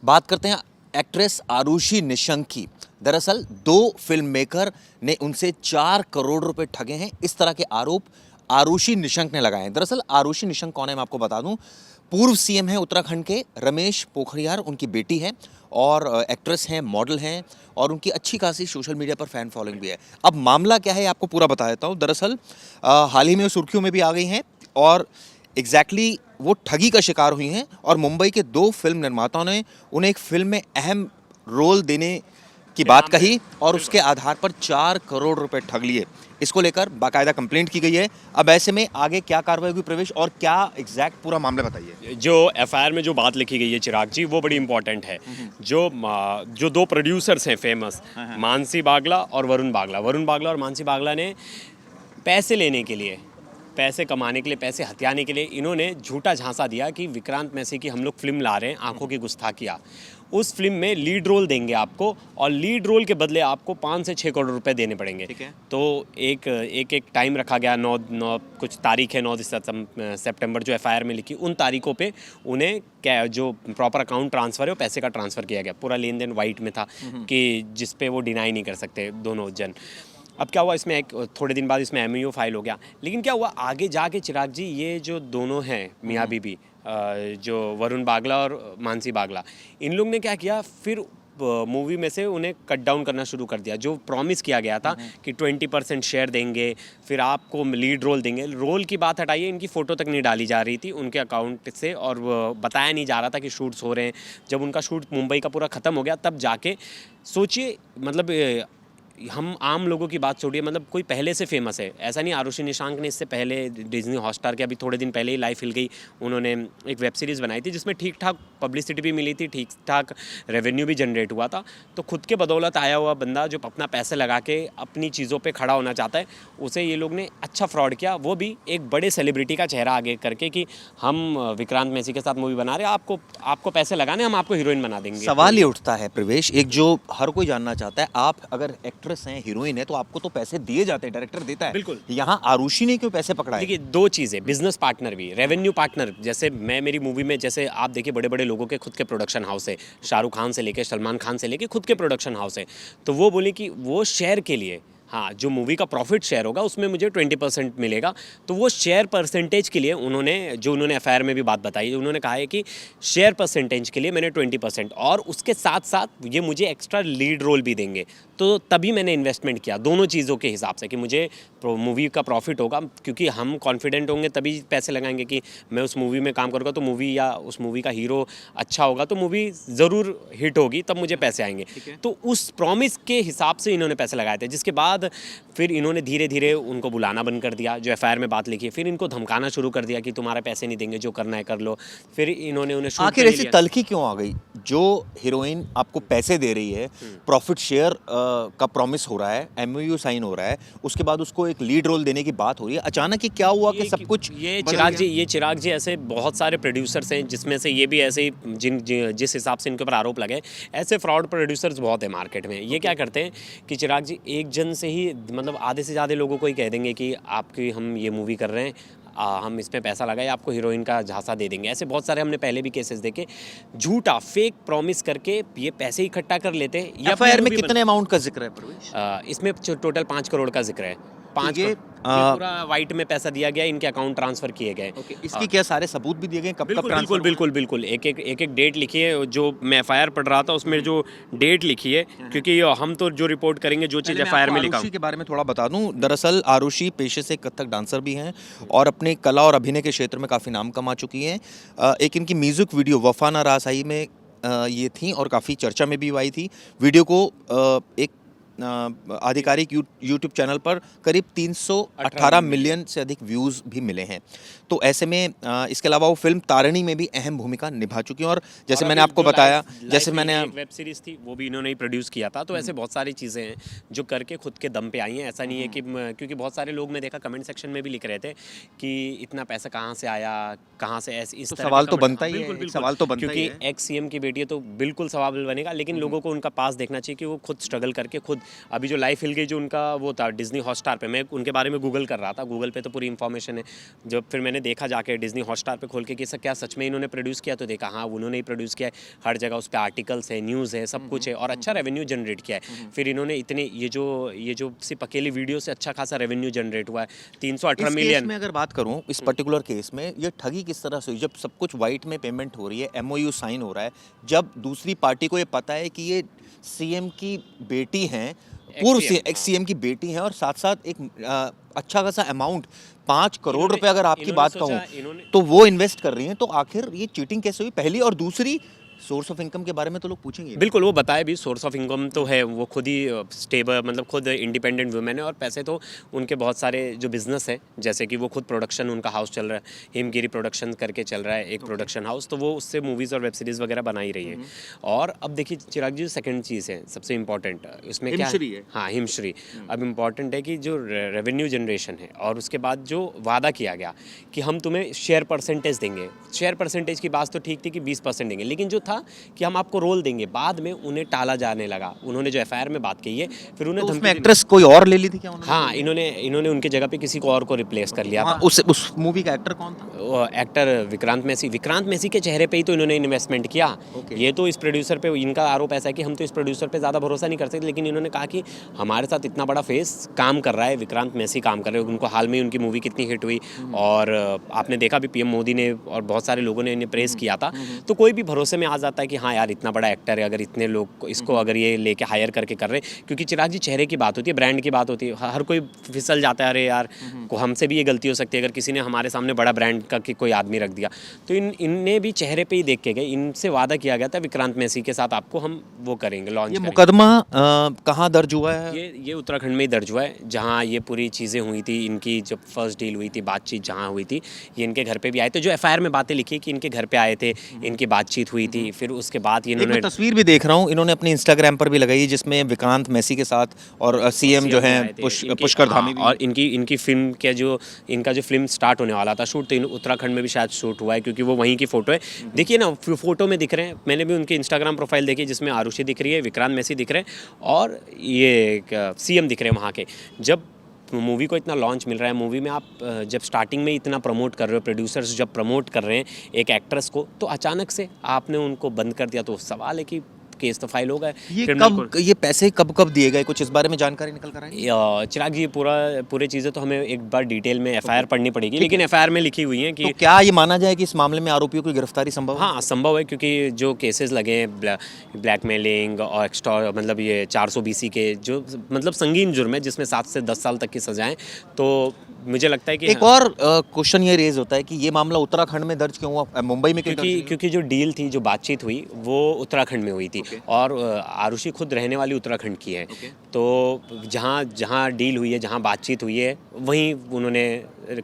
बात करते हैं एक्ट्रेस आरुषि निशंक की। दरअसल दो फिल्म मेकर ने उनसे 4 करोड़ रुपए ठगे हैं, इस तरह के आरोप आरुषि निशंक ने लगाए हैं। दरअसल आरुषि निशंक कौन है मैं आपको बता दूं, पूर्व सीएम है उत्तराखंड के रमेश पोखरियाल, उनकी बेटी है और एक्ट्रेस हैं, मॉडल हैं और उनकी अच्छी खासी सोशल मीडिया पर फैन फॉलोइंग भी है। अब मामला क्या है आपको पूरा बता देता हूँ। दरअसल हाल ही में सुर्खियों में भी आ गई हैं और एग्जैक्टली वो ठगी का शिकार हुई हैं और मुंबई के दो फिल्म निर्माताओं ने उन्हें एक फिल्म में अहम रोल देने की बात कही और उसके आधार पर 4 करोड़ रुपए ठग लिए। इसको लेकर बाकायदा कंप्लेंट की गई है। अब ऐसे में आगे क्या कार्रवाई होगी प्रवेश, और क्या एग्जैक्ट पूरा मामला बताइए। जो एफआईआर में जो बात लिखी गई है चिराग जी, वो बड़ी इंपॉर्टेंट है। जो दो प्रोड्यूसर्स हैं फेमस, मानसी बागला और वरुण बागला और मानसी बागला ने पैसे लेने के लिए, पैसे कमाने के लिए, पैसे हथियाने के लिए इन्होंने झूठा झांसा दिया कि विक्रांत मैसी की हम लोग फिल्म ला रहे हैं, आंखों की गुस्ताखिया। उस फिल्म में लीड रोल देंगे आपको और लीड रोल के बदले आपको 5 से 6 करोड़ रुपए देने पड़ेंगे। ठीक है। तो एक टाइम रखा गया, 9 कुछ तारीख है, 9 सितंबर जो एफआईआर में लिखी, उन तारीखों पे उन्हें क्या जो प्रॉपर अकाउंट ट्रांसफ़र है वो पैसे का ट्रांसफ़र किया गया। पूरा लेन देन वाइट में था कि जिस पे वो डिनाई नहीं कर सकते दोनों जन। अब क्या हुआ, इसमें थोड़े दिन बाद इसमें एमओयू फाइल हो गया। लेकिन क्या हुआ आगे जाके चिराग जी, ये जो दोनों हैं मियाँ बीबी, जो वरुण बागला और मानसी बागला, इन लोग ने क्या किया, फिर मूवी में से उन्हें कट डाउन करना शुरू कर दिया। जो प्रॉमिस किया गया था कि 20% शेयर देंगे, फिर आपको लीड रोल देंगे, रोल की बात हटाइए, इनकी फ़ोटो तक नहीं डाली जा रही थी उनके अकाउंट से और बताया नहीं जा रहा था कि शूट्स हो रहे हैं। जब उनका शूट मुंबई का पूरा ख़त्म हो गया तब जाके सोचिए, मतलब हम आम लोगों की बात छोड़िए, मतलब कोई पहले से फेमस है ऐसा नहीं। आरुषि निशंक ने इससे पहले डिज्नी हॉटस्टार के अभी थोड़े दिन पहले ही लाइफ हिल गई, उन्होंने एक वेब सीरीज़ बनाई थी जिसमें ठीक ठाक पब्लिसिटी भी मिली थी, ठीक ठाक रेवेन्यू भी जनरेट हुआ था। तो खुद के बदौलत आया हुआ बंदा जो अपना पैसे लगा के अपनी चीज़ों पे खड़ा होना चाहता है, उसे ये लोग ने अच्छा फ्रॉड किया, वो भी एक बड़े सेलिब्रिटी का चेहरा आगे करके कि हम विक्रांत मैसी के साथ मूवी बना रहे हैं, आपको पैसे लगाने, हम आपको हीरोइन बना देंगे। सवाल ये उठता है प्रवेश, एक जो हर कोई जानना चाहता है, आप अगर एक्ट्रेस हैं, हीरोइन है, तो आपको तो पैसे दिए जाते हैं, डायरेक्टर देता है। बिल्कुल। यहाँ आरुषि ने क्यों पैसे पकड़ाए? देखिए, दो चीज़ें, बिजनेस पार्टनर भी, रेवेन्यू पार्टनर। जैसे मेरी मूवी में, जैसे आप देखिए बड़े बड़े लोगों के खुद के प्रोडक्शन हाउस है, शाहरुख खान से लेके सलमान खान से लेके खुद के प्रोडक्शन हाउस है। तो वो बोले कि वो शेयर के लिए, हाँ, जो मूवी का प्रॉफिट शेयर होगा उसमें मुझे 20% मिलेगा। तो वो शेयर परसेंटेज के लिए उन्होंने एफआईआर में भी बात बताई, उन्होंने कहा है कि शेयर परसेंटेज के लिए मैंने 20% और उसके साथ साथ ये मुझे एक्स्ट्रा लीड रोल भी देंगे। तो तभी मैंने इन्वेस्टमेंट किया दोनों चीज़ों के हिसाब से कि मुझे मूवी का प्रॉफिट होगा, क्योंकि हम कॉन्फिडेंट होंगे तभी पैसे लगाएंगे कि मैं उस मूवी में काम करूँगा तो मूवी या उस मूवी का हीरो अच्छा होगा तो मूवी ज़रूर हिट होगी, तब मुझे पैसे आएंगे। तो उस प्रॉमिस के हिसाब से इन्होंने पैसे लगाए थे, जिसके बाद फिर इन्होंने धीरे धीरे उनको बुलाना बंद कर दिया, जो एफआईआर में बात लिखी है। फिर इनको धमकाना शुरू कर दिया कि तुम्हारे पैसे नहीं देंगे, जो करना है कर लो। फिर इन्होंने उन्हें शूट आखिर ऐसी तल्खी क्यों आ गई? जो हीरोइन आपको पैसे दे रही है, प्रॉफिट शेयर का प्रॉमिस हो रहा है, एमओयू साइन हो रहा है, उसके बाद उसको एक लीड रोल देने की बात हो रही है, अचानक ही क्या हुआ कि सब कुछ ये बदल चिराग जी ऐसे बहुत सारे प्रोड्यूसर्स हैं, जिसमें से ये भी ऐसे ही जिस हिसाब से इनके ऊपर आरोप लगे, ऐसे फ्रॉड प्रोड्यूसर्स बहुत है मार्केट में। ये क्या करते हैं कि चिराग जी एक जन से ही, मतलब आधे से ज़्यादा लोगों को ही कह देंगे कि आपकी हम ये मूवी कर रहे हैं, हम इसमें पैसा लगाए, आपको हीरोइन का झांसा दे देंगे। ऐसे बहुत सारे हमने पहले भी केसेस देखे, झूठा फेक प्रॉमिस करके ये पैसे इकट्ठा कर लेते हैं। एफआईआर में कितने अमाउंट का जिक्र है प्रवेश? इसमें टोटल 5 करोड़ का जिक्र है। 5 करोड़ पूरा वाइट में पैसा दिया गया, इनके अकाउंट ट्रांसफर किए गए। इसकी क्या सारे सबूत भी दिए गए? कब कब ट्रांसफर? बिल्कुल एक डेट लिखी है, जो मैं एफआईआर पढ़ रहा था उसमें जो डेट लिखी है, क्योंकि हम तो जो रिपोर्ट करेंगे जो चीज़ एफआईआर में लिखा। आरुषि के बारे में थोड़ा बता दूं, दरअसल आरुषि पेशे से कथक डांसर भी हैं और अपने कला और अभिनय के क्षेत्र में काफ़ी नाम कमा चुकी हैं। एक इनकी म्यूजिक वीडियो वफा ना रासाई में ये थी और काफ़ी चर्चा में भी आई थी। वीडियो को एक आधिकारिक यूट्यूब चैनल पर करीब 318 मिलियन से अधिक व्यूज़ भी मिले हैं। तो ऐसे में इसके अलावा वो फिल्म तारिणी में भी अहम भूमिका निभा चुकी हैं और जैसे मैंने आपको बताया, जैसे मैंने वेब सीरीज़ थी वो भी इन्होंने ही प्रोड्यूस किया था। तो ऐसे बहुत सारी चीज़ें हैं जो करके खुद के दम पे आई हैं। ऐसा नहीं है कि, क्योंकि बहुत सारे लोग मैं देखा कमेंट सेक्शन में भी लिख रहे थे कि इतना पैसा कहाँ से आया, कहाँ से ऐसे इस तरह सवाल तो बनता ही है, सवाल तो बनता ही है, क्योंकि एक्स सीएम की बेटी है तो बिल्कुल सवाल बनेगा। लेकिन लोगों को उनका पास देखना चाहिए कि वो खुद स्ट्रगल करके खुद अभी जो लाइफ हिल गई जो उनका वो था डिज्नी हॉटस्टार पे, मैं उनके बारे में गूगल कर रहा था, गूगल पे तो पूरी इन्फॉर्मेशन है। जब फिर मैंने देखा जाके डिज्नी हॉटस्टार पे खोल के कि क्या सच में इन्होंने प्रोड्यूस किया, तो देखा हाँ उन्होंने ही प्रोड्यूस किया है, हर जगह उस पर आर्टिकल्स है, न्यूज़ है, सब कुछ है और अच्छा रेवेन्यू जनरेट किया है। फिर इन्होंने इतने ये जो सिर्फ अकेले वीडियो से अच्छा खासा रेवेन्यू जनरेट हुआ है, 318 इस मिलियन। केस में अगर बात करूं, इस पर्टिकुलर केस में ये ठगी किस तरह से हुई? जब सब कुछ वाइट में पेमेंट हो रही है, एमओयू साइन हो रहा है, जब दूसरी पार्टी को ये पता है कि ये सीएम की बेटी हैं, पूर्व एक्स सीएम की बेटी हैं और साथ साथ एक अच्छा खासा अमाउंट 5 करोड़ रुपए अगर आपकी बात कहूं तो वो इन्वेस्ट कर रही हैं, तो आखिर ये चीटिंग कैसे हुई? पहली और दूसरी सोर्स ऑफ इनकम के बारे में तो लोग पूछेंगे। बिल्कुल, वो बताए भी सोर्स ऑफ इनकम तो है, वो खुद ही स्टेबल मतलब खुद इंडिपेंडेंट वुमेन है और पैसे तो उनके बहुत सारे जो बिजनेस है, जैसे कि वो खुद प्रोडक्शन उनका हाउस चल रहा है, हिमगिरी प्रोडक्शन करके चल रहा है एक प्रोडक्शन हाउस, तो वो उससे मूवीज़ और वेब सीरीज़ वगैरह बना ही रही है। और अब देखिए चिराग जी, सेकंड चीज़ है सबसे इम्पॉर्टेंट इसमें क्या है, हाँ हिमश्री। अब इम्पॉर्टेंट है कि जो रेवेन्यू जनरेशन है और उसके बाद जो वादा किया गया कि हम तुम्हें शेयर परसेंटेज देंगे, शेयर परसेंटेज की बात तो ठीक थी कि 20% देंगे, लेकिन जो था कि हम आपको रोल देंगे, बाद में उन्हें टाला जाने लगा। उन्होंने जो एफआईआर में बात कही है, फिर उन्हें तो उसमें एक्ट्रेस कोई और ले ली थी क्या उन्होंने? हाँ, इन्होंने उनके जगह पे किसी को और को रिप्लेस कर लिया था। उस मूवी का एक्टर कौन था? वो एक्टर विक्रांत मैसी के चेहरे पे ही तो इन्होंने इन्वेस्टमेंट किया। ये तो इस प्रोड्यूसर पे, इनका आरोप ऐसा है कि हम तो इस प्रोड्यूसर पे ज़्यादा भरोसा नहीं कर सकते, लेकिन इन्होंने कहा कि हमारे साथ इतना बड़ा फेस काम कर रहा है, विक्रांत मैसी काम कर रहे हैं। उनको हाल में उनकी मूवी कितनी हिट हुई और आपने देखा भी पीएम मोदी ने और बहुत सारे लोगों ने इन्हें प्रेस किया था, तो कोई भी भरोसे में आ जाता है कि हाँ यार इतना बड़ा एक्टर है, अगर इतने लोग इसको अगर ये लेके हायर करके कर रहे हैं, क्योंकि चिराग जी चेहरे की बात होती है, ब्रांड की बात होती है, हर कोई फिसल जाता है, अरे यार को हमसे भी ये गलती हो सकती है अगर किसी ने हमारे सामने बड़ा ब्रांड का कि कोई आदमी रख दिया। तो इनने भी चेहरे पे ही देख के गए, इनसे वादा किया गया था विक्रांत मैसी के साथ आपको हम वो करेंगे, लॉन्च करेंगे। मुकदमा कहाँ दर्ज हुआ है? ये उत्तराखंड में ही दर्ज हुआ है, जहाँ ये पूरी चीज़ें हुई थी, इनकी जब फर्स्ट डील हुई थी, बातचीत जहाँ हुई थी, ये इनके घर पे भी आए थे। जो एफआईआर में बातें लिखी कि इनके घर पे आए थे, इनकी बातचीत हुई थी, फिर उसके बाद इन्होंने तस्वीर भी देख रहा हूँ, इन्होंने अपने इंस्टाग्राम पर भी लगाई जिसमें विक्रांत मैसी के साथ और सीएम जो है पुष्कर धामी भी। और इनकी फिल्म के जो इनका जो फिल्म स्टार्ट होने वाला था शूट, तो उत्तराखंड में भी शायद शूट हुआ है, क्योंकि वो वहीं की फ़ोटो है। देखिए ना, फोटो में दिख रहे हैं, मैंने भी उनकी इंस्टाग्राम प्रोफाइल देखी जिसमें आरुषि दिख रही है, विक्रांत मैसी दिख रहे हैं और ये सीएम दिख रहे हैं वहाँ के। जब मूवी को इतना लॉन्च मिल रहा है, मूवी में आप जब स्टार्टिंग में इतना प्रमोट कर रहे हो, प्रोड्यूसर्स जब प्रमोट कर रहे हैं एक एक्ट्रेस को, तो अचानक से आपने उनको बंद कर दिया, तो सवाल है कि केस तो फाइल होगा। ये पैसे कब दिए गए, कुछ इस बारे में जानकारी निकल कर आई? चिराग जी पूरे चीज़ें तो हमें एक बार डिटेल में एफआईआर पढ़नी पड़ेगी, लेकिन एफआईआर में लिखी हुई है कि तो क्या ये माना जाए कि इस मामले में आरोपियों की गिरफ्तारी संभव है? हाँ संभव है, क्योंकि जो केसेस लगे हैं ब्लैकमेलिंग और एक्स्ट्रा मतलब ये 420 के जो मतलब संगीन जुर्म है जिसमें 7 से 10 साल तक की सजाएं, तो मुझे लगता है कि एक और क्वेश्चन ये रेज होता है कि ये मामला उत्तराखंड में दर्ज क्यों हुआ, मुंबई में क्यों? क्योंकि जो डील थी, जो बातचीत हुई, वो उत्तराखंड में हुई थी और आरुषि खुद रहने वाली उत्तराखंड की है। तो जहाँ डील हुई है, जहाँ बातचीत हुई है, वहीं उन्होंने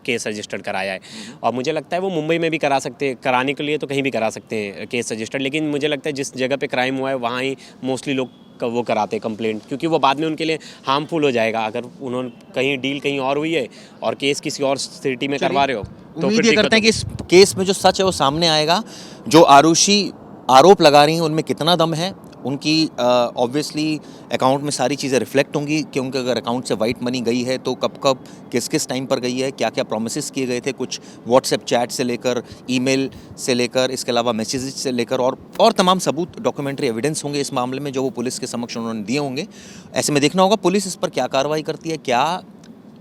केस रजिस्टर्ड कराया है। और मुझे लगता है वो मुंबई में भी कराने के लिए तो कहीं भी करा सकते हैं केस रजिस्टर्ड, लेकिन मुझे लगता है जिस जगह पे क्राइम हुआ है वहाँ ही मोस्टली लोग वो कराते कंप्लेंट, क्योंकि वो बाद में उनके लिए हार्मफुल हो जाएगा अगर उन्होंने कहीं डील कहीं और हुई है और केस किसी और सिटी में करवा रहे हो। तो उम्मीद ये करते हैं कि इस केस में जो सच है वो सामने आएगा। जो आरुषि आरोप लगा रही हैं उनमें कितना दम है, उनकी ऑब्वियसली अकाउंट में सारी चीज़ें रिफ्लेक्ट होंगी, क्योंकि अगर अकाउंट से वाइट मनी गई है तो कब किस टाइम पर गई है, क्या क्या प्रोमिसेस किए गए थे, कुछ व्हाट्सएप चैट से लेकर ईमेल से लेकर, इसके अलावा मैसेजेस से लेकर और तमाम सबूत, डॉक्यूमेंट्री एविडेंस होंगे इस मामले में जो वो पुलिस के समक्ष उन्होंने दिए होंगे। ऐसे में देखना होगा पुलिस इस पर क्या कार्रवाई करती है, क्या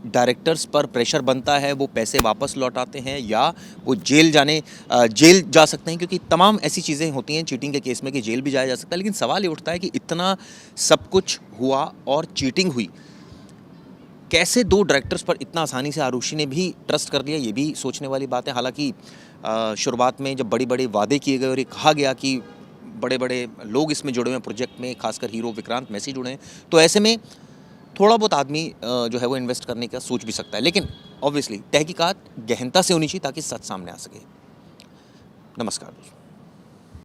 डायरेक्टर्स पर प्रेशर बनता है, वो पैसे वापस लौटाते हैं या वो जेल जा सकते हैं, क्योंकि तमाम ऐसी चीज़ें होती हैं चीटिंग के केस में कि जेल भी जाया जा सकता है। लेकिन सवाल ये उठता है कि इतना सब कुछ हुआ और चीटिंग हुई, कैसे दो डायरेक्टर्स पर इतना आसानी से आरुषि ने भी ट्रस्ट कर लिया, ये भी सोचने वाली बात है। हालांकि शुरुआत में जब बड़े बड़े वादे किए गए और ये कहा गया कि बड़े बड़े लोग इसमें जुड़े हुए हैं प्रोजेक्ट में, खासकर हीरो विक्रांत मैसी जुड़े हैं, तो ऐसे में थोड़ा बहुत आदमी जो है वो इन्वेस्ट करने का सोच भी सकता है। लेकिन ऑब्वियसली तहकीकात गहनता से होनी चाहिए ताकि सच सामने आ सके। नमस्कार दोस्तों।